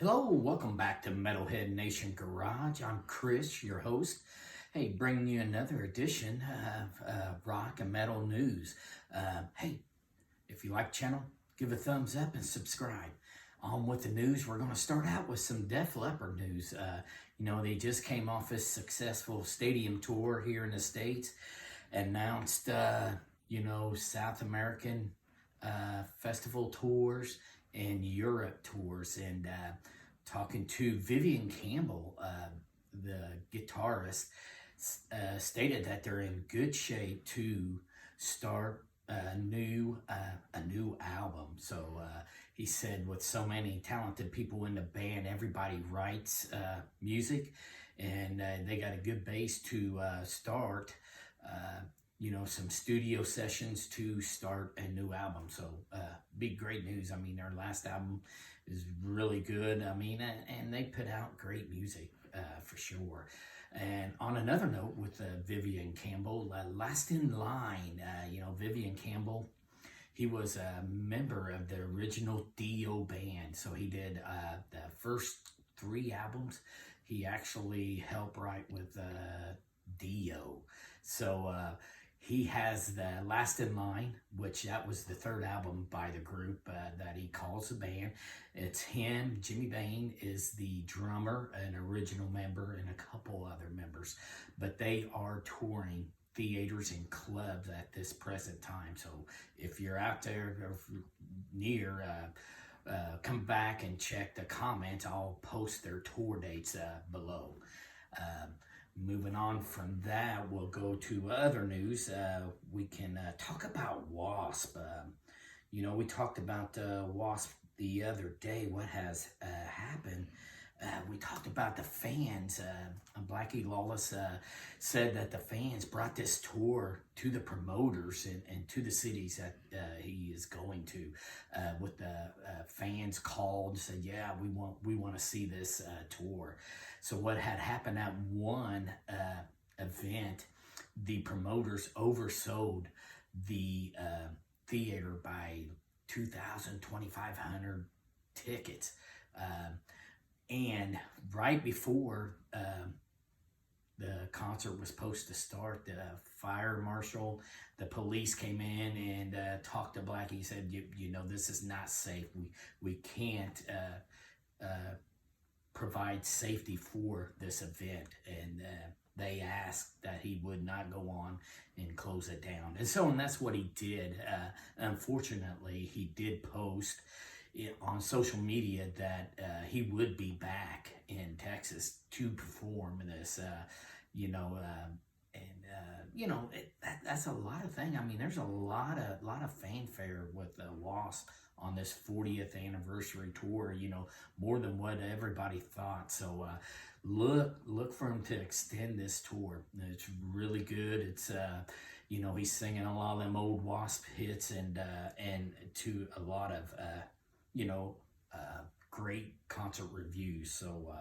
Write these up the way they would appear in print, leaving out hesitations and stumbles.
Hello, welcome back to Metalhead Nation Garage. I'm Chris, your host. Hey, bringing you another edition of rock and metal news. Hey, if you like the channel, give a thumbs up and subscribe. On with the news, we're going to start out with some Def Leppard news. They just came off a successful stadium tour here in the States, announced, South American festival tours and Europe tours, and talking to Vivian Campbell, the guitarist, stated that they're in good shape to start a new album. So he said, with so many talented people in the band, everybody writes music, and they got a good base to start. Some studio sessions to start a new album. So be great news. I mean, their last album is really good. I mean, and they put out great music for sure. And on another note with Vivian Campbell, last in line, Vivian Campbell, he was a member of the original Dio band. So he did the first 3 albums. He actually helped write with Dio. So he has the Last in Line, which that was the 3rd album by the group that he calls the band. It's him. Jimmy Bain is the drummer, an original member, and a couple other members. But they are touring theaters and clubs at this present time. So if you're out there or near, come back and check the comments. I'll post their tour dates below. Moving on from that, we'll go to other news. We can talk about W.A.S.P. We talked about W.A.S.P. the other day. What has happened? We talked about the fans. Blackie Lawless said that the fans brought this tour to the promoters and to the cities that he is going to. With the fans called and said, "Yeah, we want to see this tour." So what had happened at one event, the promoters oversold the theater by 2,000, 2,500 tickets. And right before the concert was supposed to start, the fire marshal, the police came in and talked to Blackie. He said, this is not safe. We can't provide safety for this event. And they asked that he would not go on and close it down. And that's what he did. Unfortunately, he did post on social media that he would be back in Texas to perform this, that's a lot of things. I mean, there's a lot of fanfare with W.A.S.P. on this 40th anniversary tour, more than what everybody thought. So look for him to extend this tour. It's really good. It's he's singing a lot of them old W.A.S.P. hits and to a lot of great concert reviews. So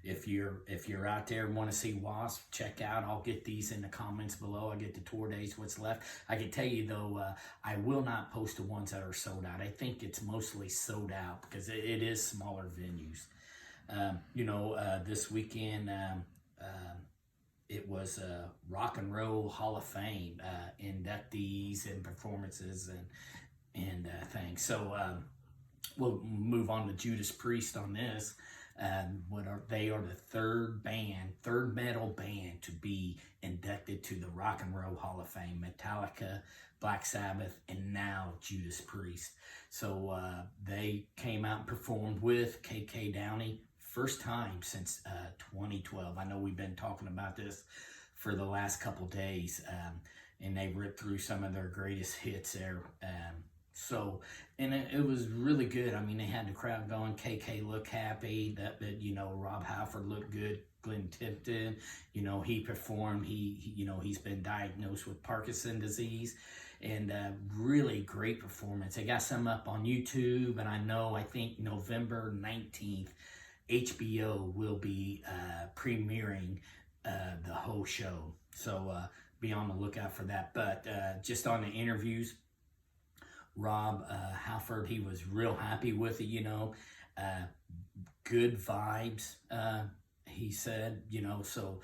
if you're out there and want to see W.A.S.P., check out. I'll get these in the comments below. I get the tour dates, what's left. I can tell you though, I will not post the ones that are sold out. I think it's mostly sold out because it is smaller venues. This weekend it was RocknRoll Hall of Fame inductees and performances and things. So we'll move on to Judas Priest on this. They are the 3rd metal band to be inducted to the Rock and Roll Hall of Fame. Metallica, Black Sabbath, and now Judas Priest. So they came out and performed with KK Downey. First time since 2012. I know we've been talking about this for the last couple days, and they ripped through some of their greatest hits there. It was really good. I mean, they had the crowd going. KK looked happy. That Rob Halford looked good. Glenn Tipton, he performed. He's been diagnosed with Parkinson's disease, and really great performance. They got some up on YouTube, and I think November 19th, HBO will be premiering the whole show. So be on the lookout for that. But just on the interviews, Rob Halford, he was real happy with it, Good vibes, he said, so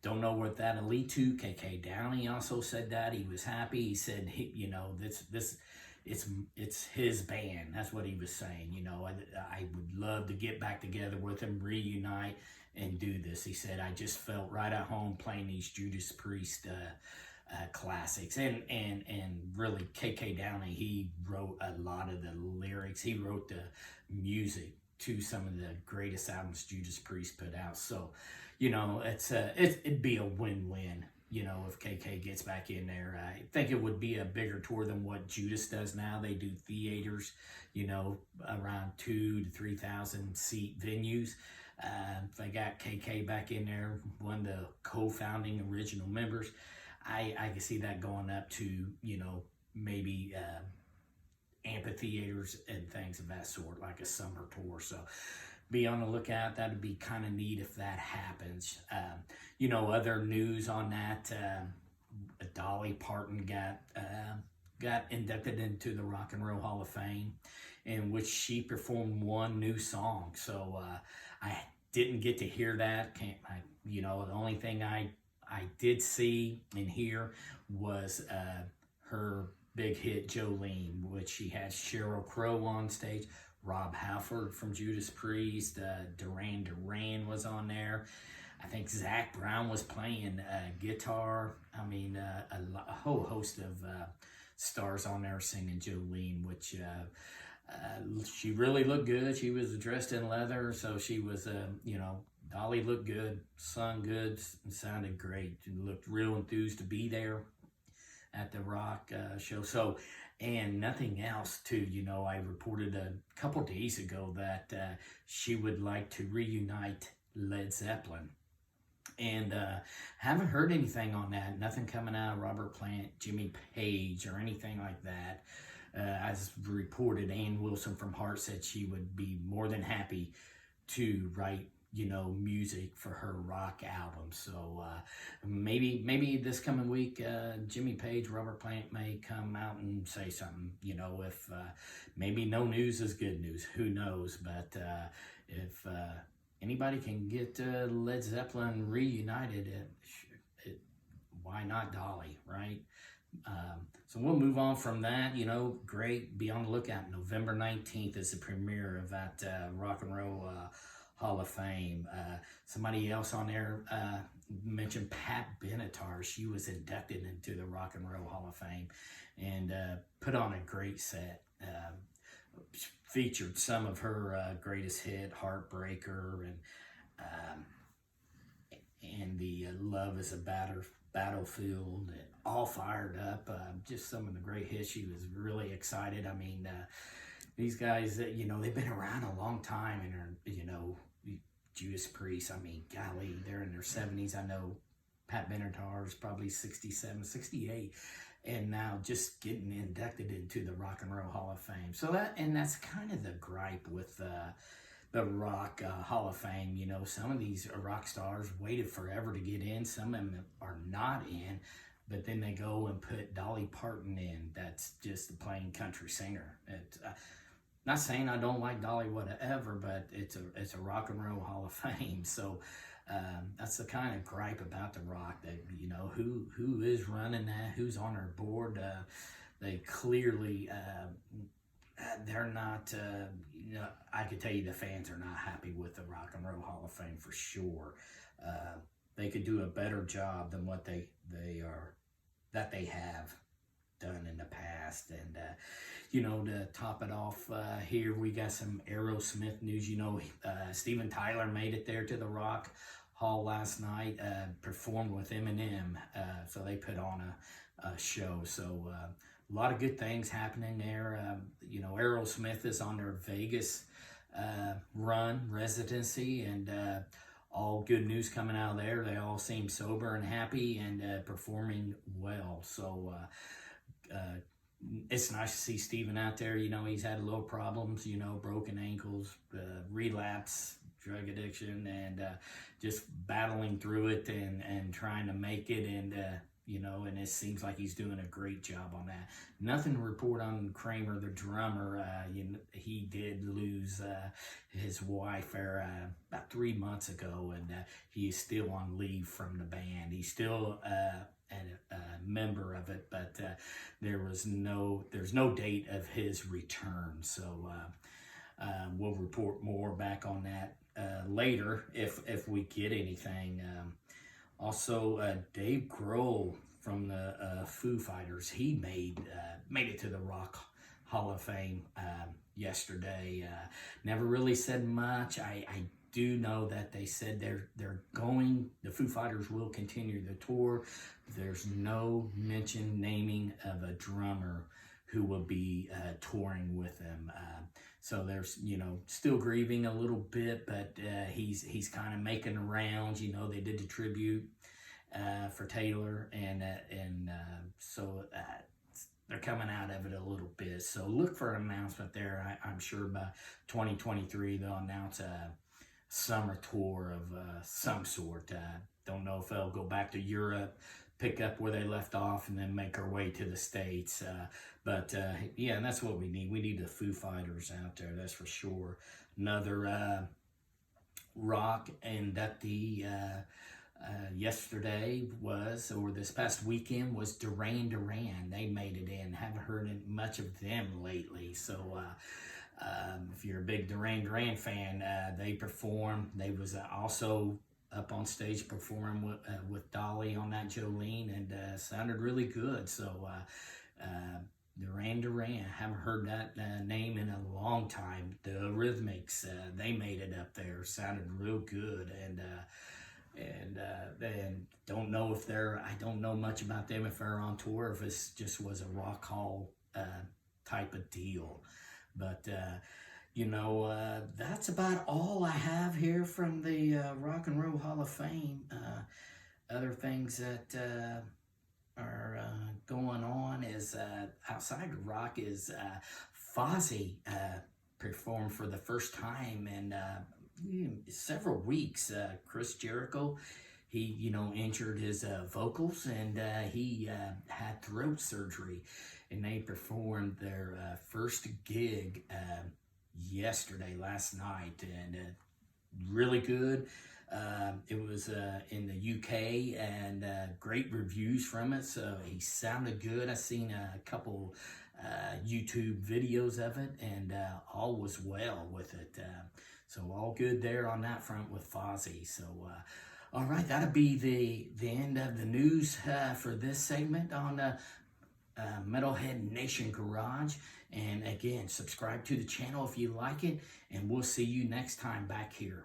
don't know what that'll lead to. KK Downey also said that. He was happy. He said, it's his band. That's what he was saying. I would love to get back together with him, reunite, and do this. He said, I just felt right at home playing these Judas Priest classics. And really, KK Downey, he wrote a lot of the lyrics. He wrote the music to some of the greatest albums Judas Priest put out. So, it'd be a win-win, if KK gets back in there. I think it would be a bigger tour than what Judas does now. They do theaters, around 2,000 to 3,000 seat venues. If they got KK back in there, one of the co-founding original members, I can see that going up to, maybe amphitheaters and things of that sort, like a summer tour. So be on the lookout. That'd be kind of neat if that happens. Other news on that, Dolly Parton got inducted into the Rock and Roll Hall of Fame, in which she performed one new song. So I didn't get to hear that. The only thing I did see and hear was her big hit Jolene, which she had Sheryl Crow on stage, Rob Halford from Judas Priest, Duran Duran was on there. I think Zach Brown was playing guitar. I mean, a whole host of stars on there singing Jolene, which she really looked good. She was dressed in leather, so she was, Dolly looked good, sung good, and sounded great. She looked real enthused to be there at the rock show. So, and nothing else too, I reported a couple days ago that she would like to reunite Led Zeppelin. And haven't heard anything on that. Nothing coming out of Robert Plant, Jimmy Page, or anything like that. As reported, Ann Wilson from Heart said she would be more than happy to write music for her rock album. So maybe this coming week, Jimmy Page, Robert Plant may come out and say something, if maybe no news is good news, who knows. But if anybody can get Led Zeppelin reunited, why not Dolly, right? So we'll move on from that. Great, be on the lookout. November 19th is the premiere of that Rock and Roll Hall of Fame. Somebody else on there mentioned Pat Benatar. She was inducted into the Rock and Roll Hall of Fame and put on a great set. Featured some of her greatest hit, Heartbreaker, and the Love is a Battlefield, and All Fired Up. Just some of the great hits. She was really excited. I mean, these guys, they've been around a long time and are, Judas Priest, I mean, golly, they're in their 70s. I know Pat Benatar is probably 67, 68, and now just getting inducted into the Rock and Roll Hall of Fame. So that's kind of the gripe with the Rock Hall of Fame. Some of these rock stars waited forever to get in. Some of them are not in, but then they go and put Dolly Parton in. That's just a plain country singer. Not saying I don't like Dolly whatever, but it's a Rock and Roll Hall of Fame. So that's the kind of gripe about the Rock, that who is running that, who's on our board. They clearly they're not. I could tell you the fans are not happy with the Rock and Roll Hall of Fame for sure. They could do a better job than what they have done in the past. And to top it off, here we got some Aerosmith news. Steven Tyler made it there to the Rock Hall last night, performed with Eminem, so they put on a show. So a lot of good things happening there. Aerosmith is on their Vegas run, residency, and all good news coming out of there. They all seem sober and happy and performing well. So it's nice to see Steven out there. He's had little problems, broken ankles, relapse, drug addiction, and just battling through it and trying to make it. And you know, and it seems like he's doing a great job on that. Nothing to report on Kramer, the drummer. He did lose his wife about 3 months ago, and he is still on leave from the band. He's still a member of it, but there's no date of his return. So we'll report more back on that later if we get anything. Also, Dave Grohl from the Foo Fighters, he made it to the Rock Hall of Fame yesterday. Never really said much. I do know that they said the Foo Fighters will continue the tour. There's no naming of a drummer who will be touring with them. So there's, still grieving a little bit, but he's kind of making the rounds. They did the tribute for Taylor, and so they're coming out of it a little bit. So look for an announcement there. I'm sure by 2023 they'll announce a summer tour of some sort. Don't know if they'll go back to Europe, pick up where they left off, and then make our way to the States. But yeah, and that's what we need. We need the Foo Fighters out there, that's for sure. Another rock inductee yesterday or this past weekend was Duran Duran. They made it in. Haven't heard much of them lately. So if you're a big Duran Duran fan, they performed. They was also up on stage performing with Dolly on that Jolene, and sounded really good. So Duran Duran, haven't heard that name in a long time. The Eurythmics, they made it up there, sounded real good, and don't know if I don't know much about them, if they're on tour, if it just was a Rock Hall type of deal. But that's about all I have here from the Rock and Roll Hall of Fame. Other things that are going on is outside of rock is Fozzy performed for the first time in several weeks. Chris Jericho, he injured his vocals, and he had throat surgery, and they performed their first gig last night, and really good. It was in the UK, and great reviews from it, so he sounded good. I've seen a couple YouTube videos of it, and all was well with it. So all good there on that front with Fozzy. So all right, that'll be the end of the news for this segment on Metalhead Nation Garage. And again, subscribe to the channel if you like it, and we'll see you next time back here.